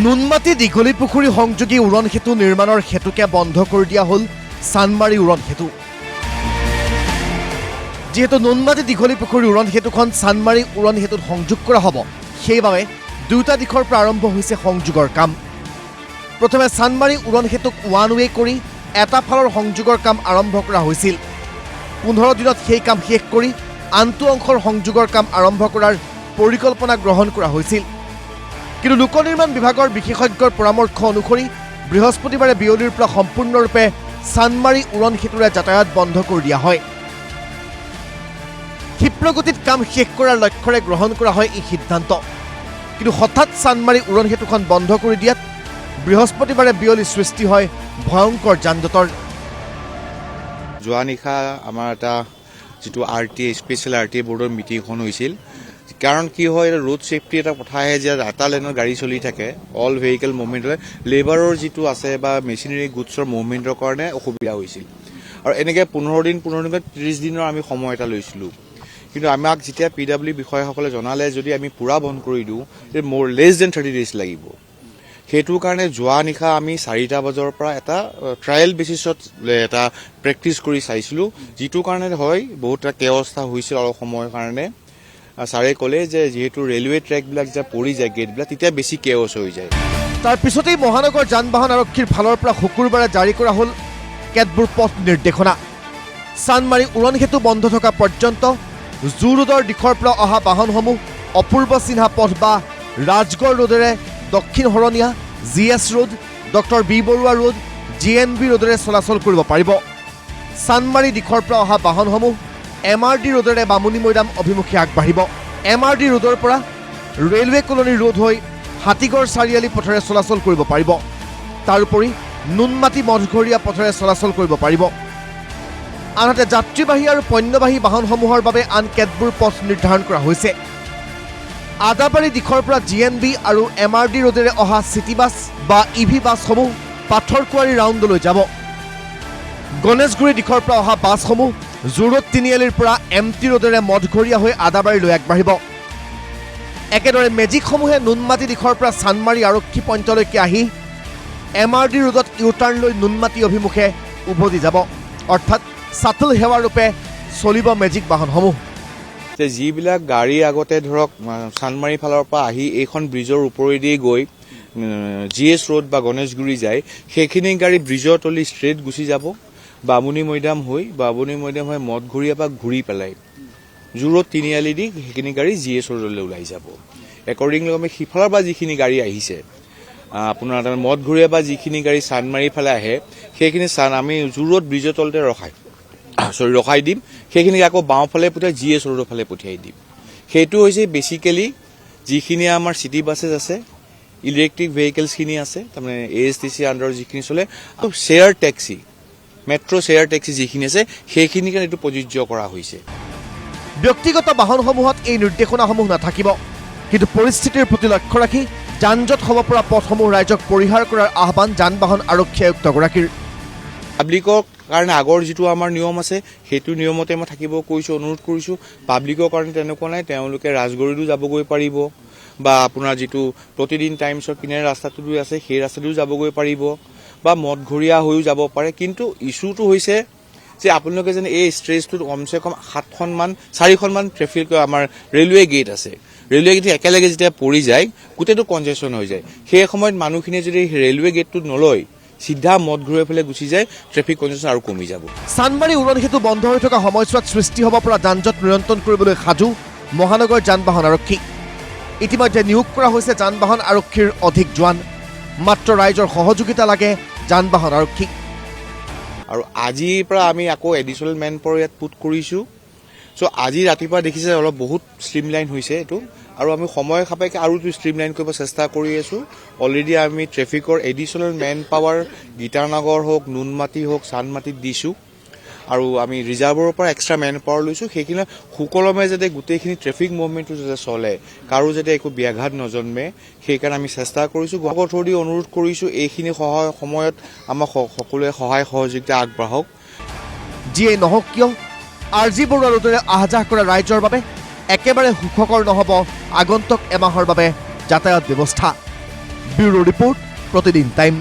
নুনমাটি দীঘলী পুখুৰী সংযোগী উৰণ সেতু নিৰ্মাণৰ হেতুকে বন্ধ কৰি দিয়া হ'ল চানমাৰী উৰণ সেতু। যিহেতু নুনমাটি দীঘলী পুখুৰী উৰণ সেতুখন চানমাৰী উৰণ সেতুত সংযোগ কৰা হ'ব, সেইবাবে দুটা দিশৰ পৰা আৰম্ভ হৈছে সংযোগৰ কাম। প্ৰথমে চানমাৰী উৰণ সেতুক ওৱান ৱে কৰি এটা ফালৰ সংযোগৰ কাম আৰম্ভ কৰা হৈছিল। 15 দিনত সেই কাম শেষ কৰি আনটো অংশৰ সংযোগৰ কাম আৰম্ভ কৰাৰ পৰিকল্পনা গ্ৰহণ কৰা হৈছিল। কিন্তু লোক নিৰ্মাণ বিভাগৰ বিশেষজ্ঞৰ পৰামৰ্শ অনুসৰি বৃহস্পতিবাৰে বিয়লিৰ পৰা সম্পূৰ্ণৰূপে চানমাৰী উৰণ সেতুৰে যাতায়াত বন্ধ কৰি দিয়া হয়। ক্ষিপ্ৰগতিত কাম শেষ কৰাৰ লক্ষ্যৰে গ্ৰহণ কৰা হয় এই সিদ্ধান্ত। কিন্তু হঠাৎ চানমাৰী উৰণ সেতুখন বন্ধ কৰি দিয়াত বৃহস্পতিবাৰে বিয়লি সৃষ্টি হয় ভয়ংকৰ যান-জঁটৰ। যোৱা নিশা আমাৰ এটা যিটো RTA স্পেচিয়েল RTA বৰ্ডৰ মিটিংখন হৈছিল। কাৰণ কি হয়, ৰোড ছেফটি এটা কথা আহে যে এটা লেনৰ গাড়ী চলি থাকে, অল ভেহিকেল মুভমেণ্ট হয়, লেবাৰৰ যিটো আছে বা মেচিনাৰী গুডছৰ মুভমেণ্টৰ কাৰণে অসুবিধা হৈছিল। আৰু এনেকৈ 15 দিন 30 দিনৰ আমি সময় এটা লৈছিলোঁ। কিন্তু আমাক যেতিয়া PW বিষয়াসকলে জনালে যদি আমি পূৰা বন্ধ কৰি দিওঁ মোৰ লেছ দেন 30 ডেজ লাগিব। সেইটো কাৰণে যোৱা নিশা আমি 4টা বজাৰ পৰা এটা ট্ৰায়েল বেচিছত এটা প্ৰেক্টিচ কৰি চাইছিলোঁ, যিটো কাৰণে হয় বহুত এটা কেৱস্থা হৈছিল অলপ সময়ৰ কাৰণে। ছাৰে ক'লে যে যিহেতু ৰেলৱে ট্ৰেকবিলাক যেতিয়া পৰি যায় গেটবিলাক, তেতিয়া বেছি কেৱছ হৈ যায়। তাৰ পিছতেই মহানগৰ যান বাহন আৰক্ষীৰ ফালৰ পৰা শুকুৰবাৰে জাৰি কৰা হ'ল কেতবোৰ পথ নিৰ্দেশনা। চানমাৰী উৰণ সেতু বন্ধ থকা পৰ্যন্ত জু ৰোডৰ দিশৰ পৰা অহা বাহনসমূহ অপূৰ্ব সিনহা পথ বা ৰাজগড় ৰোডেৰে দক্ষিণ হৰণীয়া, GS road, doctor B Barua road, GNB ৰোডেৰে চলাচল কৰিব পাৰিব। চানমাৰী দিশৰ পৰা অহা বাহনসমূহ MRD ৰোডেৰে বামুণী মৈদাম অভিমুখে আগবাঢ়িব। MRD ৰোডৰ পৰা ৰেলৱে কলনী ৰোড হৈ হাতীগড় চাৰিআলি পথেৰে চলাচল কৰিব পাৰিব। তাৰোপৰি নুনমাটি মঠঘৰীয়া পথেৰে চলাচল কৰিব পাৰিব। আনহাতে যাত্ৰীবাহী আৰু পণ্যবাহী বাহনসমূহৰ বাবে আন কেতবোৰ পথ নিৰ্ধাৰণ কৰা হৈছে। আদাবাৰী দিশৰ পৰা GNB আৰু MRD ৰোডেৰে অহা চিটি বাছ বা EV বাছসমূহ পাথৰকুৱাৰী ৰাউণ্ডলৈ যাব। গণেশগুৰি দিশৰ পৰা অহা বাছসমূহ জুৰোড তিনিআলিৰ পৰা MT ৰোডেৰে মঠঘৰীয়া হৈ আদাবাৰীলৈ আগবাঢ়িব। একেদৰে মেজিকসমূহে নুনমাটি দিশৰ পৰা চানমাৰী আৰক্ষী পইণ্টলৈকে আহি MRD ৰোডত ইউটাৰ্ণ লৈ নুনমাটি অভিমুখে উভতি যাব। অৰ্থাৎ ছাটল সেৱাৰূপে চলিব মেজিক বাহনসমূহ। যিবিলাক গাড়ী আগতে ধৰক চানমাৰী ফালৰ পৰা আহি এইখন ব্ৰিজৰ ওপৰেদি গৈ GS ৰোড বা গণেশগুৰি যায়, সেইখিনি গাড়ী ব্ৰিজৰ তলি ষ্ট্ৰেইট গুচি যাব, বামুণী মৈদাম হৈ মঠঘৰীয়া পৰা ঘূৰি পেলাই জুৰোড তিনিআলি দি সেইখিনি গাড়ী GS ৰোডলৈ ওলাই যাব। একৰ্ডিংলি আমি সিফালৰ পৰা যিখিনি গাড়ী আহিছে, আপোনাৰ মঠঘৰীয়া পৰা যিখিনি গাড়ী চানমাৰী ফালে আহে, সেইখিনি আমি জুৰোড ব্ৰিজৰ তলতে ৰখাই দিম। সেইখিনি আকৌ বাওঁফালে পঠিয়াই GS ৰোডৰ ফালে পঠিয়াই দিম। সেইটো হৈছে বেচিকেলি যিখিনি আমাৰ চিটি বাছেছ আছে, ইলেক্ট্ৰিক ভেহিকেলছখিনি আছে, তাৰমানে ASTC আণ্ডাৰ যিখিনি চলে, আৰু share taxi, metro' share taxi যিখিনি আছে, সেইখিনি কাৰণে এইটো প্ৰযোজ্য কৰা হৈছে। ব্যক্তিগত বাহনসমূহত এই নিৰ্দেশনাসমূহ নাথাকিব। কিন্তু পৰিস্থিতিৰ প্ৰতি লক্ষ্য ৰাখি যান-জঁট হ'ব পৰা পথসমূহ ৰাইজক পৰিহাৰ কৰাৰ আহ্বান যান বাহন আৰক্ষী আয়ুক্তগৰাকীৰ। পাব্লিকৰ কাৰণে আগৰ যিটো আমাৰ নিয়ম আছে, সেইটো নিয়মতে মই থাকিব কৈছোঁ, অনুৰোধ কৰিছোঁ। পাব্লিকৰ কাৰণে তেনেকুৱা নাই, তেওঁলোকে ৰাজগড়িতো যাবগৈ পাৰিব বা আপোনাৰ যিটো প্ৰতিদিন টাইমছৰ কিনাৰে ৰাস্তাটো আছে সেই ৰাস্তাটোও যাবগৈ পাৰিব বা মঠঘৰীয়া হৈও যাব পাৰে। কিন্তু ইছ্যুটো হৈছে যে আপোনালোকে যেন এই ষ্ট্ৰেচটোত কমচে কম 4খনমান ট্ৰেফিক আমাৰ ৰেলৱে গেট আছে, ৰেলৱে গেট একেলগে যেতিয়া পৰি যায় গোটেইটো কনজেশ্যন হৈ যায়। সেই সময়ত মানুহখিনিয়ে যদি ৰেলৱে গেটটোত নলয় চিধা মঠঘৰীয়া ফালে গুচি যায়, ট্ৰেফিক কনজেশ্যন আৰু কমি যাব। চানমাৰী উৰণ সেতু বন্ধ হৈ থকা সময়ছোৱাত সৃষ্টি হ'ব পৰা যান-জঁট নিয়ন্ত্ৰণ কৰিবলৈ সাজু মহানগৰ যান বাহন আৰক্ষী। ইতিমধ্যে নিয়োগ কৰা হৈছে যান বাহন আৰক্ষীৰ অধিক জোৱান। মাত্ৰ ৰাইজৰ সহযোগিতা লাগে যান বাহন আৰক্ষী। আৰু আজিৰ পৰা আমি আকৌ এডিশ্যনেল মেন পাৱাৰ ইয়াত পুট কৰিছোঁ। চ' আজি ৰাতিপুৱা দেখিছে অলপ বহুত ষ্ট্ৰীমলাইন হৈছে এইটো, আৰু আমি সময় সাপেক্ষে আৰু ষ্ট্ৰীমলাইন কৰিব চেষ্টা কৰি আছোঁ। অলৰেডি আমি ট্ৰেফিকৰ এডিশ্যনেল মেন পাৱাৰ গীতানগৰ হওক, নুনমাটি হওক, চানমাটিত দিছোঁ, আৰু আমি ৰিজাৰ্ভৰ পৰা এক্সট্ৰা মেন পাৱাৰ লৈছোঁ। সেইখিনি সুকলমে যাতে গোটেইখিনি ট্ৰেফিক মুভমেণ্টটো যাতে চলে, কাৰো যাতে একো ব্যাঘাত নজন্মে, সেইকাৰণে আমি চেষ্টা কৰিছোঁ। গ্ৰাহকৰ থ্ৰুদি অনুৰোধ কৰিছোঁ এইখিনি সময়ত আমাক সকলোৱে সহায় সহযোগিতা আগবঢ়াওক। যিয়েই নহওক কিয় RG বৰুৱা ৰোডেৰে আহ যাহ কৰা ৰাইজৰ বাবে একেবাৰে সুখকৰ নহ'ব আগন্তুক এমাহৰ বাবে যাতায়াত ব্যৱস্থা। ব্যুৰো ৰিপৰ্ট, প্ৰতিদিন টাইম।